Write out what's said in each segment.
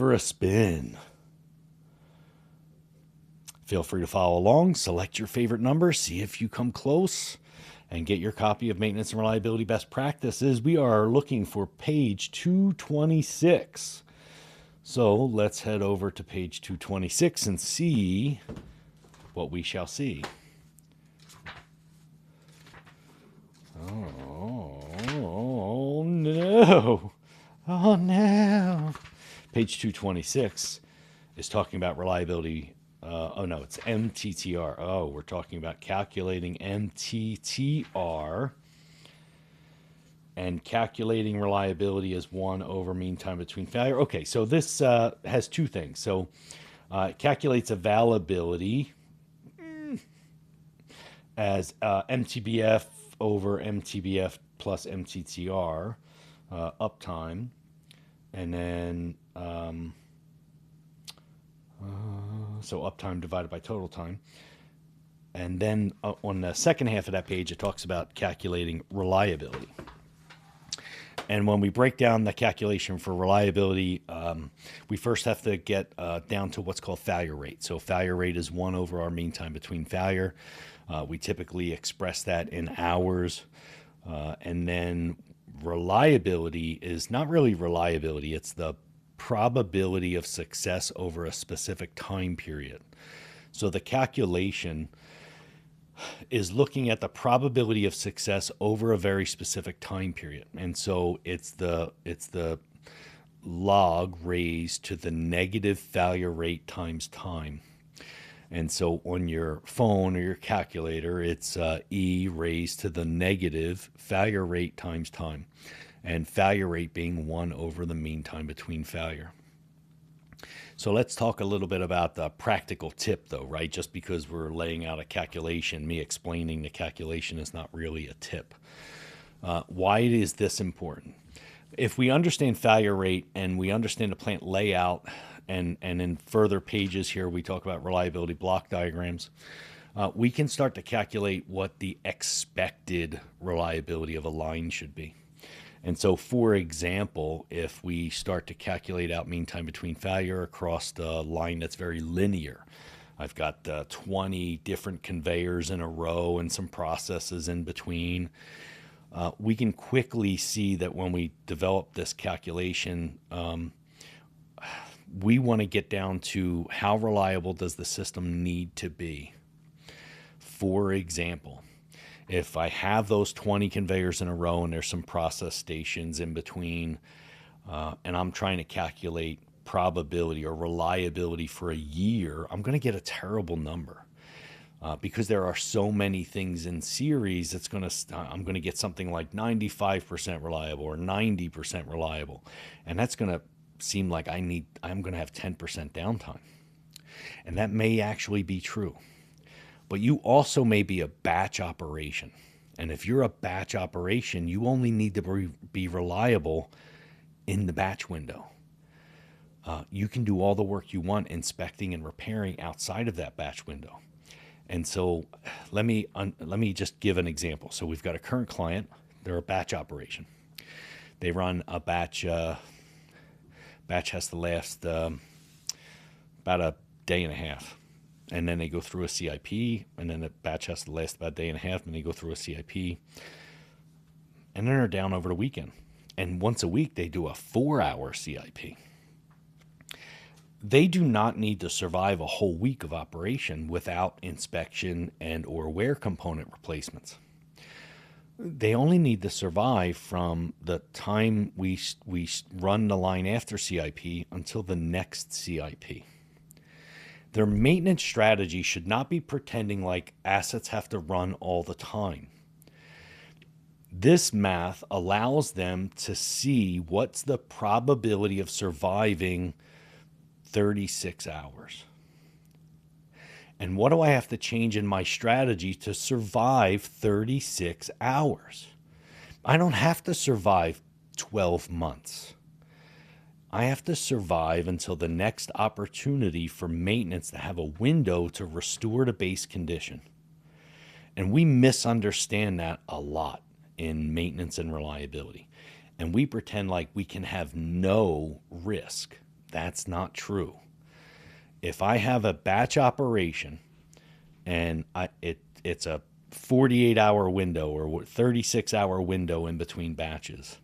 For a spin. Feel free to follow along, select your favorite number, see if you come close, and get your copy of Maintenance and Reliability Best Practices. We are looking for page 226. So let's head over to page 226 and see what we shall see. Oh no. Oh no. Page 226 is talking about reliability. Oh no, it's MTTR. Oh, we're talking about calculating MTTR. And calculating reliability as 1 over mean time between failure. Okay, so this has two things. So it calculates availability as MTBF over MTBF plus MTTR, uptime, and then so uptime divided by total time. And then on the second half of that page, it talks about calculating reliability. And when we break down the calculation for reliability, we first have to get down to what's called failure rate. So failure rate is 1 over our mean time between failure. We typically express that in hours. And then reliability is not really reliability. It's the probability of success over a specific time period. So the calculation is looking at the probability of success over a very specific time period. And so it's the log raised to the negative failure rate times time. And so on your phone or your calculator, it's E raised to the negative failure rate times time, and failure rate being 1 over the mean time between failure. So let's talk a little bit about the practical tip, though, right? Just because we're laying out a calculation, me explaining the calculation is not really a tip. Why is this important? If we understand failure rate and we understand the plant layout, and in further pages here we talk about reliability block diagrams, we can start to calculate what the expected reliability of a line should be. And so, for example, if we start to calculate out mean time between failure across the line that's very linear, I've got 20 different conveyors in a row and some processes in between. We can quickly see that when we develop this calculation, we want to get down to how reliable does the system need to be. For example, if I have those 20 conveyors in a row and there's some process stations in between, and I'm trying to calculate probability or reliability for a year, I'm going to get a terrible number. Because there are so many things in series, I'm going to get something like 95% reliable or 90% reliable. And that's going to seem like I'm going to have 10% downtime. And that may actually be true. But you also may be a batch operation. And if you're a batch operation, you only need to be reliable in the batch window. You can do all the work you want inspecting and repairing outside of that batch window. And so let me just give an example. So we've got a current client. They're a batch operation. They run a batch. Batch has to last about a day and a half. And then they go through a CIP, and then the batch has to last about a day and a half, and they go through a CIP. And then they're down over the weekend. And once a week, they do a 4-hour CIP. They do not need to survive a whole week of operation without inspection and or wear component replacements. They only need to survive from the time we run the line after CIP until the next CIP. Their maintenance strategy should not be pretending like assets have to run all the time. This math allows them to see what's the probability of surviving 36 hours. And what do I have to change in my strategy to survive 36 hours? I don't have to survive 12 months. I have to survive until the next opportunity for maintenance to have a window to restore to base condition. And we misunderstand that a lot in maintenance and reliability. And we pretend like we can have no risk. That's not true. If I have a batch operation and it's a 48-hour window or 36-hour window in between batches,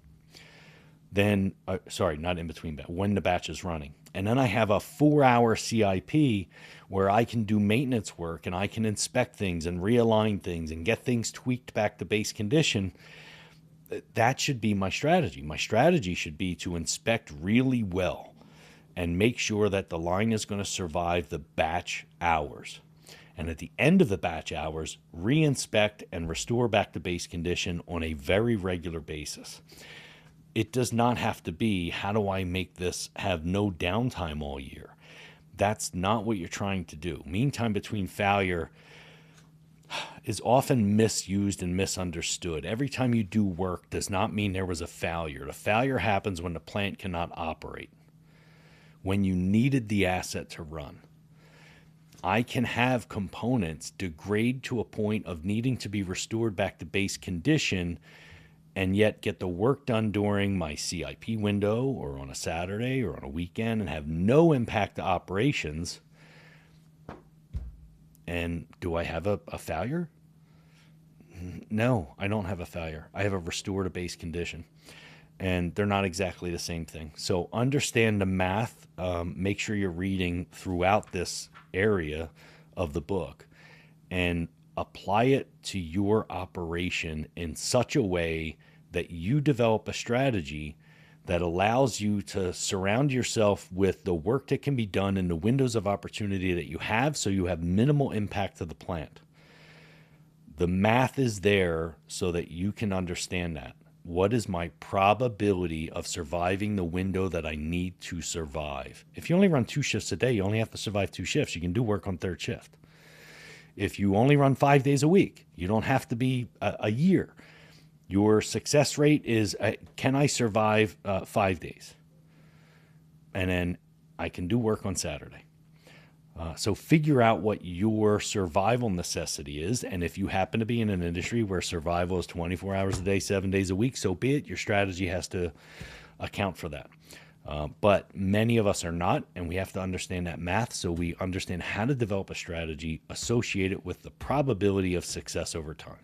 then sorry, not in between, when the batch is running, and then I have a 4-hour CIP where I can do maintenance work and I can inspect things and realign things and get things tweaked back to base condition. That should be my strategy. My strategy should be to inspect really well and make sure that the line is going to survive the batch hours. And at the end of the batch hours, re-inspect and restore back to base condition on a very regular basis. It does not have to be, how do I make this have no downtime all year? That's not what you're trying to do. Mean time between failure is often misused and misunderstood. Every time you do work does not mean there was a failure. The failure happens when the plant cannot operate, when you needed the asset to run. I can have components degrade to a point of needing to be restored back to base condition and yet get the work done during my CIP window or on a Saturday or on a weekend and have no impact to operations. And do I have a failure? No, I don't have a failure. I have a restore to base condition. And they're not exactly the same thing. So understand the math. Make sure you're reading throughout this area of the book and apply it to your operation in such a way that you develop a strategy that allows you to surround yourself with the work that can be done in the windows of opportunity that you have, so you have minimal impact to the plant. The math is there so that you can understand that. What is my probability of surviving the window that I need to survive? If you only run 2 shifts a day, you only have to survive 2 shifts. You can do work on third shift. If you only run 5 days a week, you don't have to be a year. Your success rate is, can I survive 5 days? And then I can do work on Saturday. So figure out what your survival necessity is. And if you happen to be in an industry where survival is 24 hours a day, 7 days a week, so be it. Your strategy has to account for that. But many of us are not, and we have to understand that math so we understand how to develop a strategy associated with the probability of success over time.